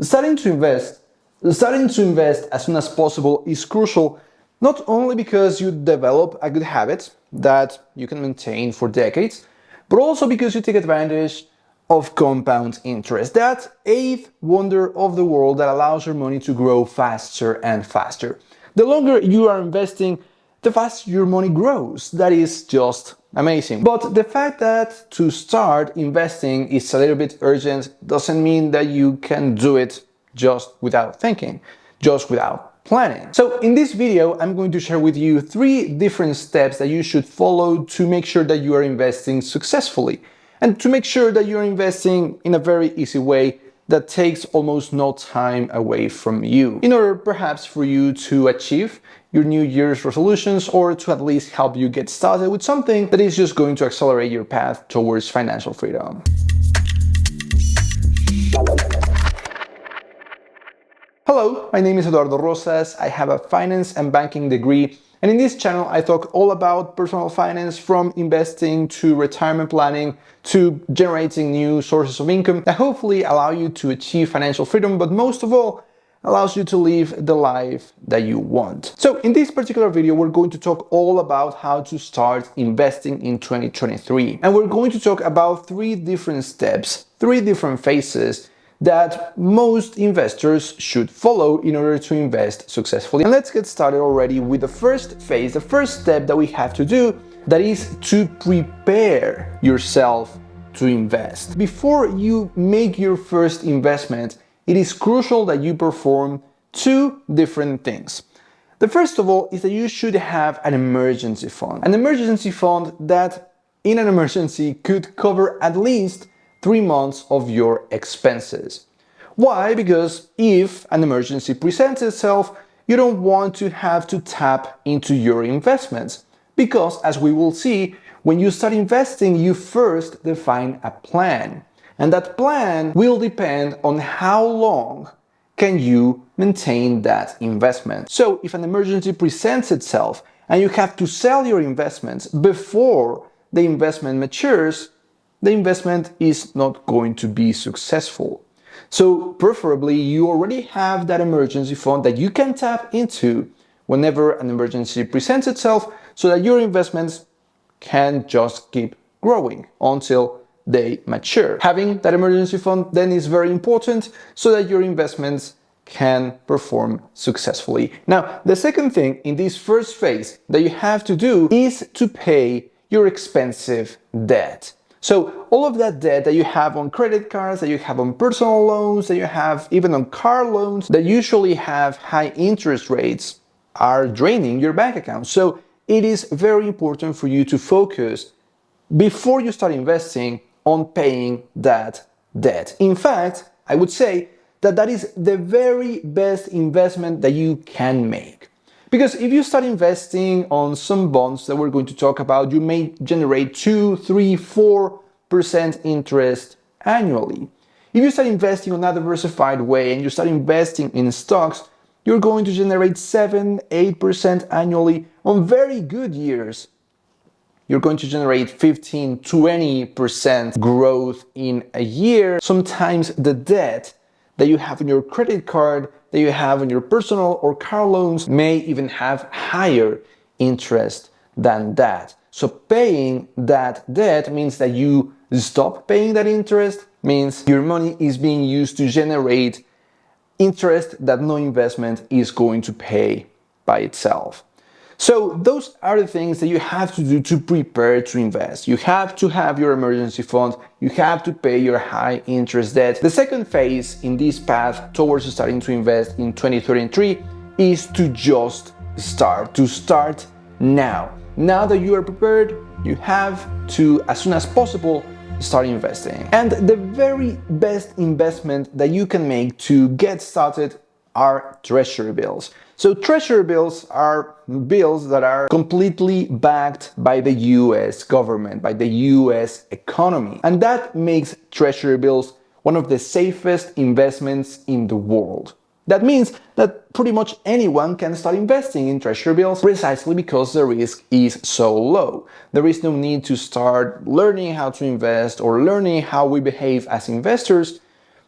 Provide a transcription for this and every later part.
Starting to invest, starting to invest as soon as possible is crucial, not only because you develop a good habit that you can maintain for decades, but also because you take advantage of compound interest, that eighth wonder of the world that allows your money to grow faster and faster. The longer you are investing, the faster your money grows. That is just amazing. But the fact that to start investing is a little bit urgent doesn't mean that you can do it just without thinking, just without planning. So in this video, I'm going to share with you 3 different steps that you should follow to make sure that you are investing successfully and to make sure that you're investing in a very easy way that takes almost no time away from you, in order perhaps for you to achieve your New Year's resolutions or to at least help you get started with something that is just going to accelerate your path towards financial freedom. Hello, my name is Eduardo Rosas. I have a finance and banking degree, and in this channel I talk all about personal finance, from investing to retirement planning to generating new sources of income that hopefully allow you to achieve financial freedom, but most of all, allows you to live the life that you want. So in this particular video, we're going to talk all about how to start investing in 2023. And we're going to talk about 3 different steps, 3 different phases that most investors should follow in order to invest successfully. And let's get started already with the first phase, the first step that we have to do, that is to prepare yourself to invest. Before you make your first investment, it is crucial that you perform 2 different things. The first of all is that you should have an emergency fund. An emergency fund that in an emergency could cover at least 3 months of your expenses. Why? Because if an emergency presents itself, you don't want to have to tap into your investments. Because as we will see, when you start investing, you first define a plan. And that plan will depend on how long can you maintain that investment. So if an emergency presents itself and you have to sell your investments before the investment matures, the investment is not going to be successful. So preferably you already have that emergency fund that you can tap into whenever an emergency presents itself, so that your investments can just keep growing until they mature. Having that emergency fund then is very important so that your investments can perform successfully. Now, the second thing in this first phase that you have to do is to pay your expensive debt. So all of that debt that you have on credit cards, that you have on personal loans, that you have even on car loans, that usually have high interest rates, are draining your bank account. So it is very important for you to focus before you start investing on paying that debt. In fact, I would say that that is the very best investment that you can make. Because if you start investing on some bonds that we're going to talk about, you may generate 2, 3, 4% interest annually. If you start investing on a diversified way and you start investing in stocks, you're going to generate 7, 8% annually on very good years. You're going to generate 15, 20% growth in a year. Sometimes the debt that you have on your credit card, that you have on your personal or car loans, may even have higher interest than that. So paying that debt means that you stop paying that interest, means your money is being used to generate interest that no investment is going to pay by itself. So those are the things that you have to do to prepare to invest. You have to have your emergency fund. You have to pay your high interest debt. The second phase in this path towards starting to invest in 2023 is to just start, to start now. Now that you are prepared, you have to, as soon as possible, start investing. And the very best investment that you can make to get started are treasury bills. So treasury bills are bills that are completely backed by the US government, by the US economy. And that makes treasury bills one of the safest investments in the world. That means that pretty much anyone can start investing in treasury bills precisely because the risk is so low. There is no need to start learning how to invest or learning how we behave as investors,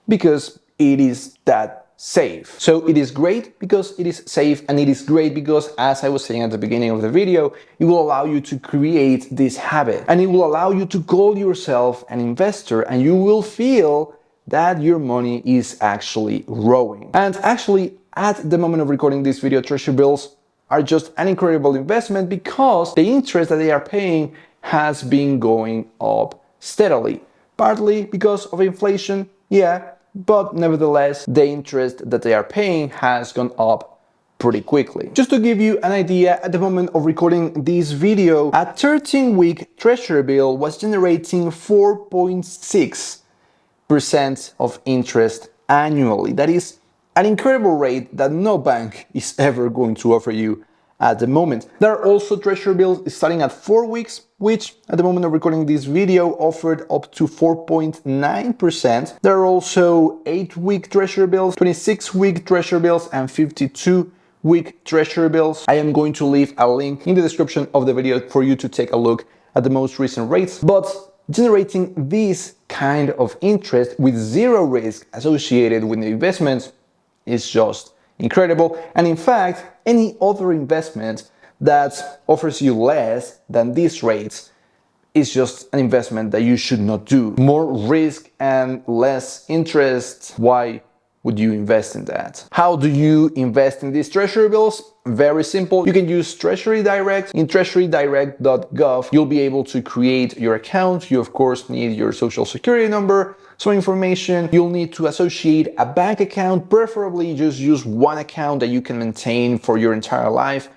because it is that safe. So it is great because it is safe, and it is great because, as I was saying at the beginning of the video, it will allow you to create this habit, and it will allow you to call yourself an investor, and you will feel that your money is actually growing. And actually, at the moment of recording this video, treasury bills are just an incredible investment because the interest that they are paying has been going up steadily. Partly because of inflation, yeah, but nevertheless, the interest that they are paying has gone up pretty quickly. Just to give you an idea, at the moment of recording this video, a 13-week treasury bill was generating 4.6% of interest annually. That is an incredible rate that no bank is ever going to offer you at the moment. There are also treasury bills starting at 4 weeks, which at the moment of recording this video offered up to 4.9%. There are also 8-week treasury bills, 26-week treasury bills, and 52-week treasury bills. I am going to leave a link in the description of the video for you to take a look at the most recent rates. But generating this kind of interest with zero risk associated with the investments is just incredible. And in fact, any other investment that offers you less than these rates is just an investment that you should not do. More risk and less interest. Why would you invest in that? How do you invest in these treasury bills? Very simple. You can use Treasury Direct. In treasurydirect.gov, you'll be able to create your account. You, of course, need your social security number, some information. You'll need to associate a bank account. Preferably just use one account that you can maintain for your entire life,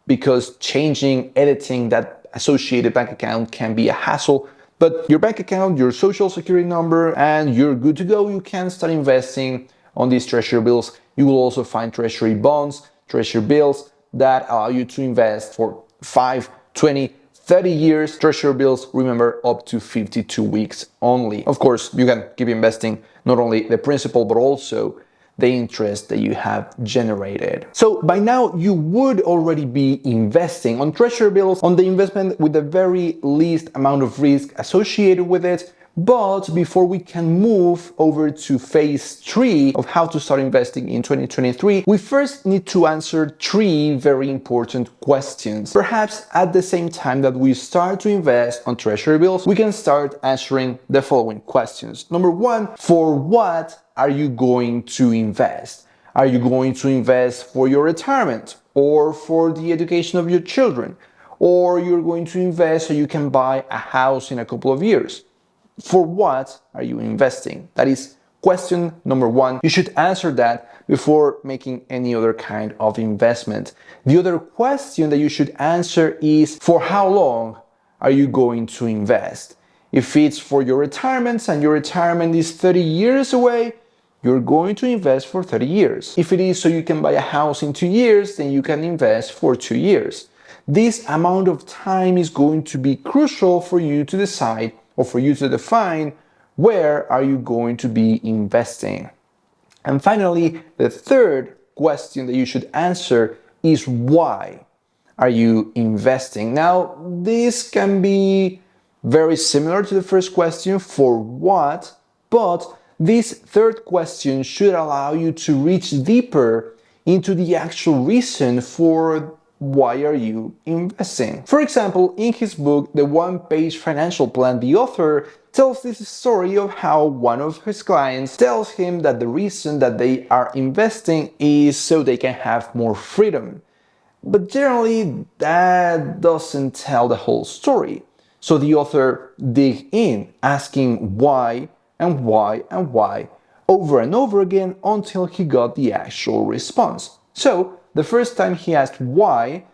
because editing that associated bank account can be a hassle. But your bank account, your social security number, and you're good to go. You can start investing on these treasury bills. You will also find treasury bonds, treasury bills that allow you to invest for 5, 20, 30 years. Treasury bills, remember, up to 52 weeks only. Of course, you can keep investing not only the principal, but also the interest that you have generated. So by now you would already be investing on treasury bills, on the investment with the very least amount of risk associated with it. But before we can move over to phase 3 of how to start investing in 2023, we first need to answer 3 very important questions. Perhaps at the same time that we start to invest on treasury bills, we can start answering the following questions. Number 1, for what are you going to invest? Are you going to invest for your retirement, or for the education of your children, or you're going to invest so you can buy a house in a couple of years? For what are you investing? That is question number 1. You should answer that before making any other kind of investment. The other question that you should answer is, for how long are you going to invest? If it's for your retirement and your retirement is 30 years away, you're going to invest for 30 years. If it is so you can buy a house in 2 years, then you can invest for 2 years. This amount of time is going to be crucial for you to decide, or for you to define, where are you going to be investing. And finally, the third question that you should answer is, why are you investing? Now, this can be very similar to the first question, for what, but this third question should allow you to reach deeper into the actual reason for why are you investing. For example, in his book, The One-Page Financial Plan, the author tells this story of how one of his clients tells him that the reason that they are investing is so they can have more freedom. But generally, that doesn't tell the whole story. So the author digs in, asking why and why and why over and over again until he got the actual response. So the first time he asked why,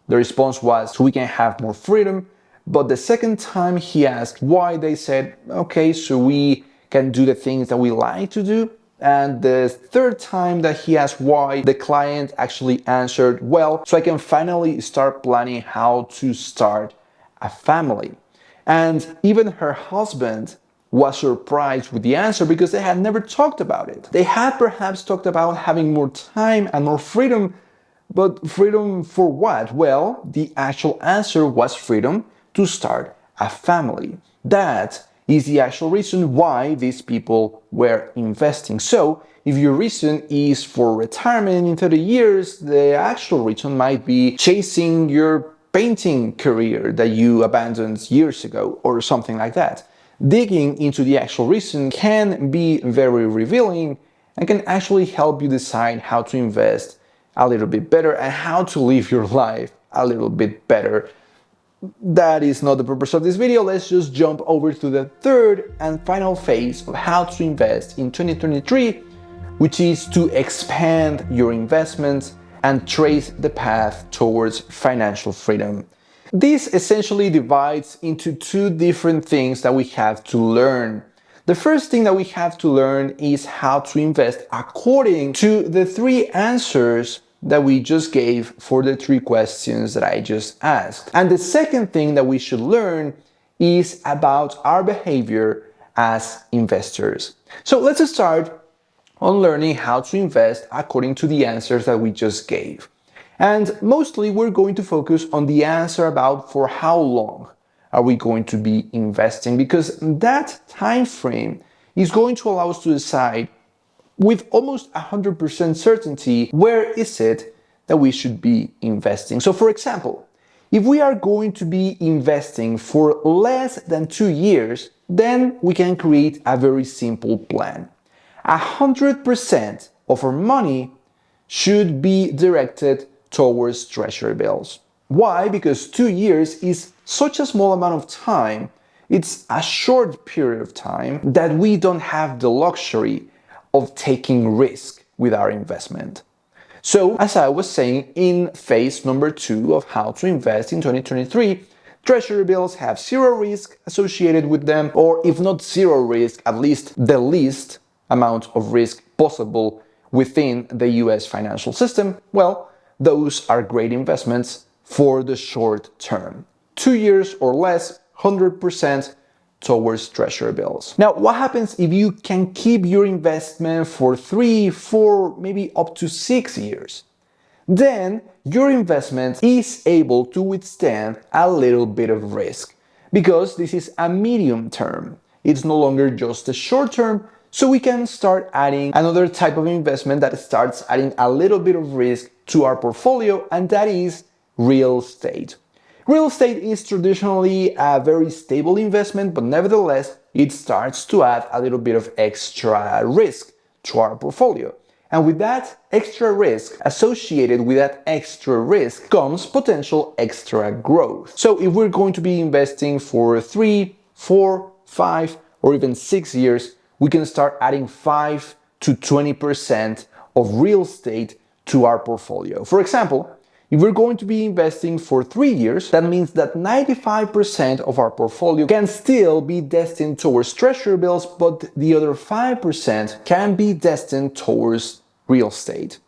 the response was so we can have more freedom. But the second time he asked why, they said, okay, so we can do the things that we like to do. And the third time that he asked why, the client actually answered, well, so I can finally start planning how to start a family. And even her husband was surprised with the answer, because they had never talked about it. They had perhaps talked about having more time and more freedom, but freedom for what? Well, the actual answer was freedom to start a family. That is the actual reason why these people were investing. So if your reason is for retirement in 30 years, the actual reason might be chasing your painting career that you abandoned years ago or something like that. Digging into the actual reason can be very revealing and can actually help you decide how to invest a little bit better and how to live your life a little bit better. That is not the purpose of this video. Let's just jump over to the third and final phase of how to invest in 2023, which is to expand your investments and trace the path towards financial freedom. This essentially divides into two different things that we have to learn. The first thing that we have to learn is how to invest according to the three answers that we just gave for the three questions that I just asked. And the second thing that we should learn is about our behavior as investors. So let's start on learning how to invest according to the answers that we just gave. And mostly we're going to focus on the answer about for how long are we going to be investing, because that time frame is going to allow us to decide with almost 100% certainty where is it that we should be investing. So for example, if we are going to be investing for less than 2 years, then we can create a very simple plan. 100% of our money should be directed towards treasury bills. Why? Because 2 years is such a small amount of time. It's a short period of time that we don't have the luxury of taking risk with our investment. So, as I was saying, in phase number 2 of how to invest in 2023, treasury bills have zero risk associated with them, or if not zero risk, at least the least amount of risk possible within the US financial system. Well, those are great investments for the short term. 2 years or less, 100% towards treasury bills. Now, what happens if you can keep your investment for 3, 4, maybe up to 6 years? Then your investment is able to withstand a little bit of risk, because this is a medium term. It's no longer just a short term, so we can start adding another type of investment that starts adding a little bit of risk to our portfolio, and that is real estate. Real estate is traditionally a very stable investment, but nevertheless, it starts to add a little bit of extra risk to our portfolio. And with that extra risk, associated with that extra risk, comes potential extra growth. So if we're going to be investing for 3, 4, 5, or even 6 years, we can start adding 5 to 20% of real estate to our portfolio. For example, if we're going to be investing for 3 years, that means that 95% of our portfolio can still be destined towards treasury bills, but the other 5% can be destined towards real estate.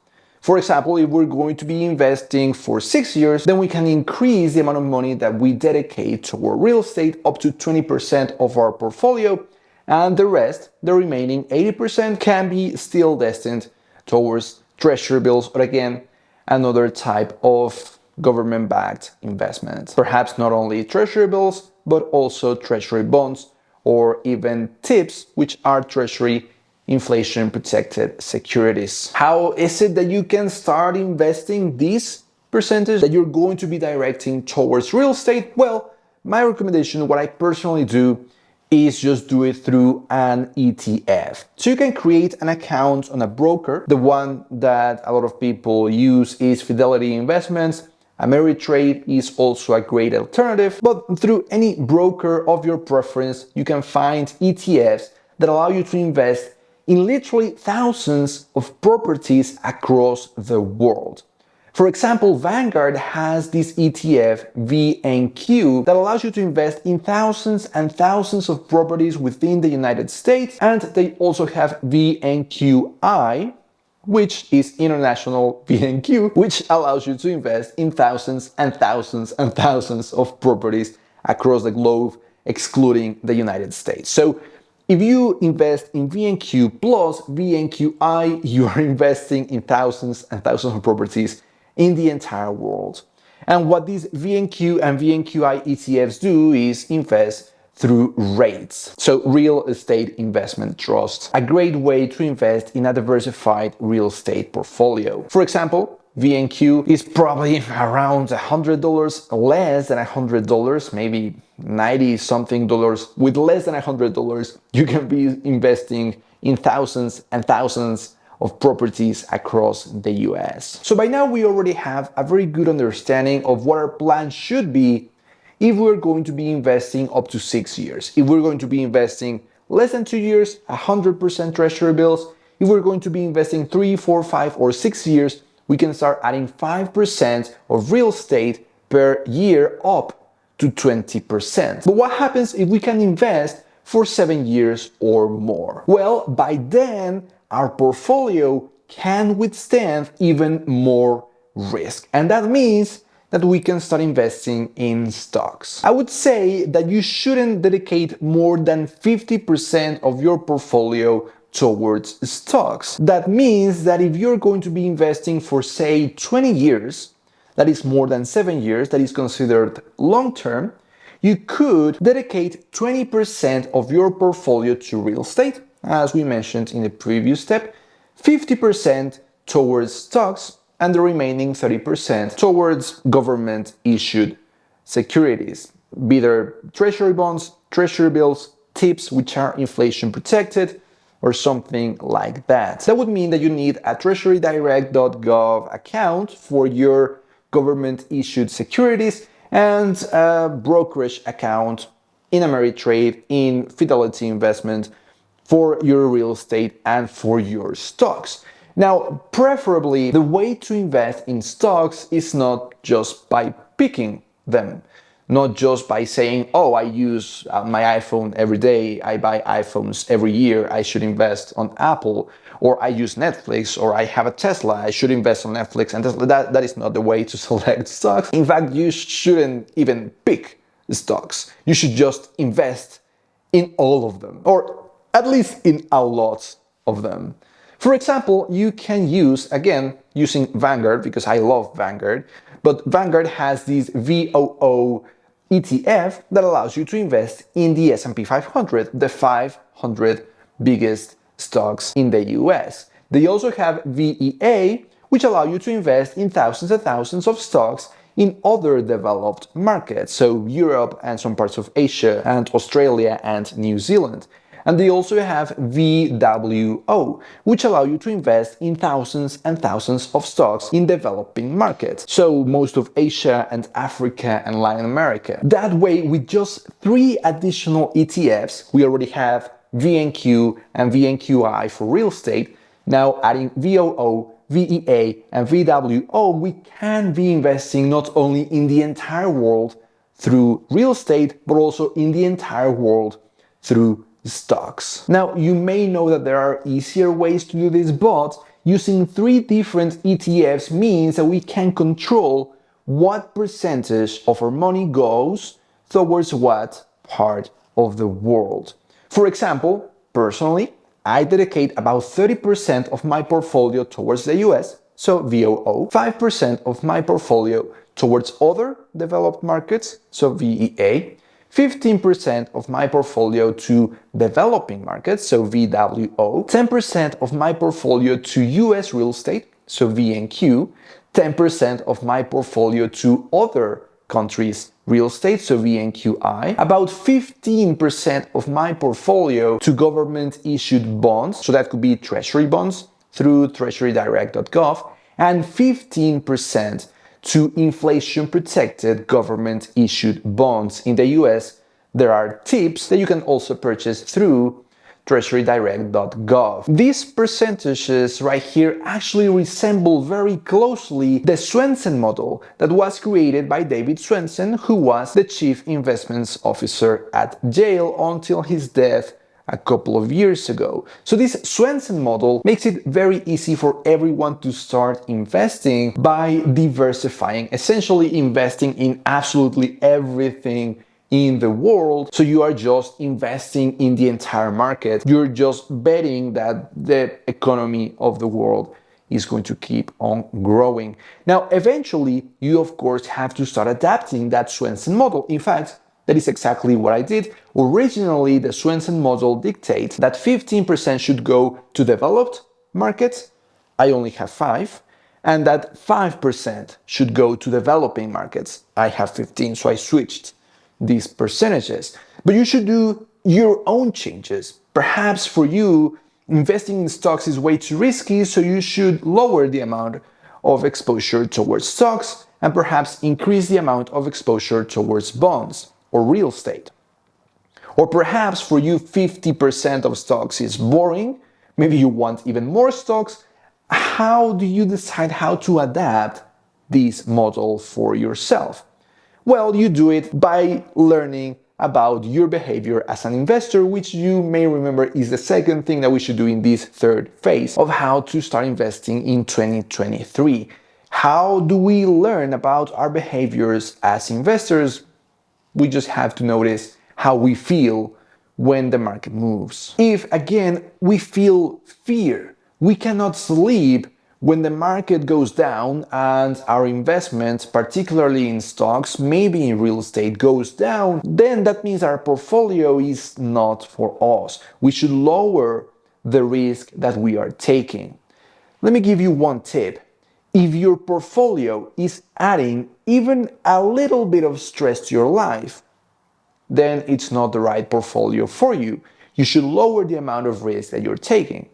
For example, if we're going to be investing for 6 years, then we can increase the amount of money that we dedicate toward real estate up to 20% of our portfolio, and the rest, the remaining 80%, can be still destined towards treasury bills, or again, another type of government-backed investment. Perhaps not only treasury bills, but also treasury bonds, or even TIPS, which are treasury inflation-protected securities. How is it that you can start investing this percentage that you're going to be directing towards real estate? Well, my recommendation, what I personally do, is just do it through an ETF. So you can create an account on a broker. The one that a lot of people use is Fidelity Investments. Ameritrade is also a great alternative, but through any broker of your preference, you can find ETFs that allow you to invest in literally thousands of properties across the world. For example, Vanguard has this ETF, VNQ, that allows you to invest in thousands and thousands of properties within the United States, and they also have VNQI, which is International VNQ, which allows you to invest in thousands and thousands and thousands of properties across the globe, excluding the United States. So if you invest in VNQ plus VNQI, you are investing in thousands and thousands of properties in the entire world. And what these VNQ and VNQI ETFs do is invest through REITs, so real estate investment trusts, a great way to invest in a diversified real estate portfolio. For example, VNQ is probably around $100 less than $100, maybe 90 something dollars. With less than $100, you can be investing in thousands and thousands of properties across the US. So by now we already have a very good understanding of what our plan should be if we're going to be investing up to 6 years. If we're going to be investing less than 2 years, 100% treasury bills. If we're going to be investing 3, 4, 5, or 6 years, we can start adding 5% of real estate per year up to 20%. But what happens if we can invest for 7 years or more? Well, by then, our portfolio can withstand even more risk. And that means that we can start investing in stocks. I would say that you shouldn't dedicate more than 50% of your portfolio towards stocks. That means that if you're going to be investing for, say, 20 years, that is more than 7 years, that is considered long term, you could dedicate 20% of your portfolio to real estate, as we mentioned in the previous step, 50% towards stocks, and the remaining 30% towards government-issued securities, be there treasury bonds, treasury bills, TIPS, which are inflation protected, or something like that. That would mean that you need a treasurydirect.gov account for your government-issued securities and a brokerage account in Ameritrade, in Fidelity Investment, for your real estate and for your stocks. Now, preferably, the way to invest in stocks is not just by picking them, not just by saying, oh, I use my iPhone every day, I buy iPhones every year, I should invest on Apple, or I use Netflix, or I have a Tesla, I should invest on Netflix and Tesla. That is not the way to select stocks. In fact, you shouldn't even pick stocks. You should just invest in all of them, or at least in a lot of them. For example, you can use, again, using Vanguard, because I love Vanguard, but Vanguard has this VOO ETF that allows you to invest in the S&P 500, the 500 biggest stocks in the US. They also have VEA, which allow you to invest in thousands and thousands of stocks in other developed markets, so Europe and some parts of Asia and Australia and New Zealand. And they also have VWO, which allow you to invest in thousands and thousands of stocks in developing markets, so most of Asia and Africa and Latin America. That way, with just 3 additional ETFs, we already have VNQ and VNQI for real estate. Now adding VOO, VEA, and VWO, we can be investing not only in the entire world through real estate, but also in the entire world through stocks. Now, you may know that there are easier ways to do this, but using 3 different ETFs means that we can control what percentage of our money goes towards what part of the world. For example, personally, I dedicate about 30% of my portfolio towards the US, so VOO, 5% of my portfolio towards other developed markets, so VEA, 15% of my portfolio to developing markets, so VWO, 10% of my portfolio to US real estate, so VNQ, 10% of my portfolio to other countries' real estate, so VNQI, about 15% of my portfolio to government-issued bonds, so that could be treasury bonds through treasurydirect.gov, and 15% to inflation-protected government-issued bonds. In the US, there are TIPS that you can also purchase through treasurydirect.gov. These percentages right here actually resemble very closely the Swensen model that was created by David Swensen, who was the chief investments officer at Yale until his death a couple of years ago. So this Swensen model makes it very easy for everyone to start investing by diversifying, essentially investing in absolutely everything in the world. So you are just investing in the entire market. You're just betting that the economy of the world is going to keep on growing. Now, eventually, you of course have to start adapting that Swensen model. In fact, That is exactly what I did. Originally, the Swensen model dictates that 15% should go to developed markets. I only have 5. And that 5% should go to developing markets. I have 15, so I switched these percentages. But you should do your own changes. Perhaps for you, investing in stocks is way too risky, so you should lower the amount of exposure towards stocks and perhaps increase the amount of exposure towards bonds or real estate. Or perhaps for you, 50% of stocks is boring. Maybe you want even more stocks. How do you decide how to adapt this model for yourself? Well, you do it by learning about your behavior as an investor, which you may remember is the second thing that we should do in this third phase of how to start investing in 2023. How do we learn about our behaviors as investors? We just have to notice how we feel when the market moves. If, again, we feel fear, we cannot sleep when the market goes down and our investments, particularly in stocks, maybe in real estate, goes down, then that means our portfolio is not for us. We should lower the risk that we are taking. Let me give you one tip. If your portfolio is adding even a little bit of stress to your life, then it's not the right portfolio for you. You should lower the amount of risk that you're taking.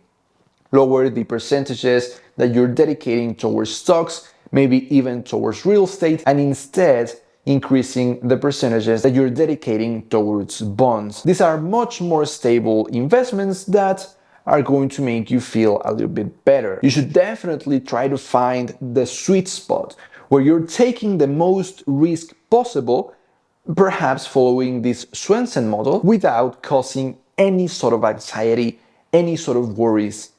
Lower the percentages that you're dedicating towards stocks, maybe even towards real estate, and instead increasing the percentages that you're dedicating towards bonds. These are much more stable investments that are going to make you feel a little bit better. You should definitely try to find the sweet spot where you're taking the most risk possible, perhaps following this Swensen model without causing any sort of anxiety, any sort of worries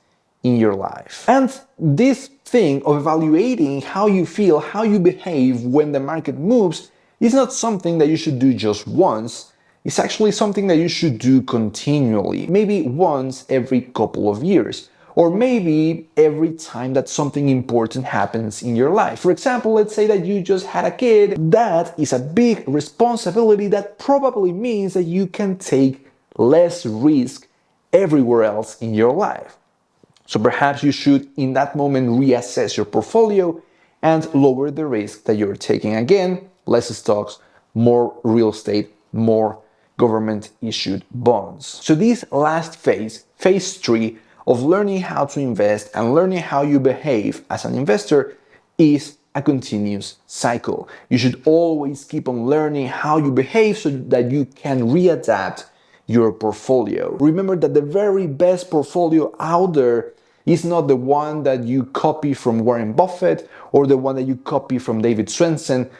in your life. And this thing of evaluating how you feel, how you behave when the market moves is not something that you should do just once. It's actually something that you should do continually, maybe once every couple of years, or maybe every time that something important happens in your life. For example, let's say that you just had a kid. That is a big responsibility that probably means that you can take less risk everywhere else in your life. So perhaps you should, in that moment, reassess your portfolio and lower the risk that you're taking. Again, less stocks, more real estate, more government-issued bonds. So this last phase, phase 3, of learning how to invest and learning how you behave as an investor is a continuous cycle. You should always keep on learning how you behave so that you can readapt your portfolio. Remember that the very best portfolio out there is not the one that you copy from Warren Buffett or the one that you copy from David Swensen.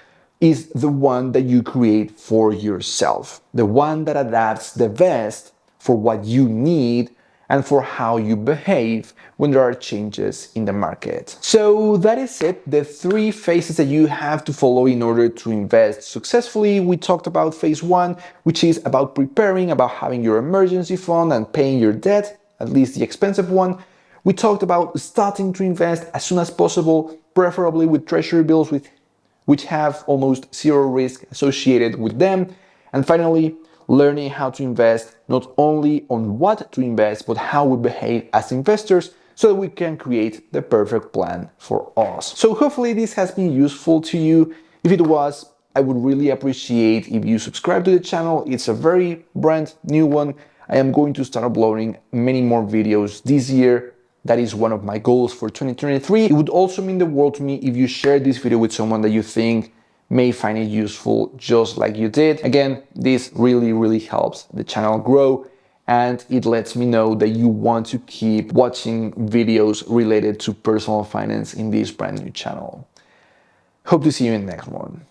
Is the one that you create for yourself, the one that adapts the best for what you need and for how you behave when there are changes in the market. So that is it, the 3 phases that you have to follow in order to invest successfully. We talked about phase 1, which is about preparing, about having your emergency fund and paying your debt, at least the expensive one. We talked about starting to invest as soon as possible, preferably with treasury bills which have almost zero risk associated with them. And finally, learning how to invest, not only on what to invest, but how we behave as investors so that we can create the perfect plan for us. So hopefully this has been useful to you. If it was, I would really appreciate if you subscribe to the channel. It's a very brand new one. I am going to start uploading many more videos this year. That is one of my goals for 2023. It would also mean the world to me if you share this video with someone that you think may find it useful just like you did. Again, this really helps the channel grow and it lets me know that you want to keep watching videos related to personal finance in this brand new channel. Hope to see you in the next one.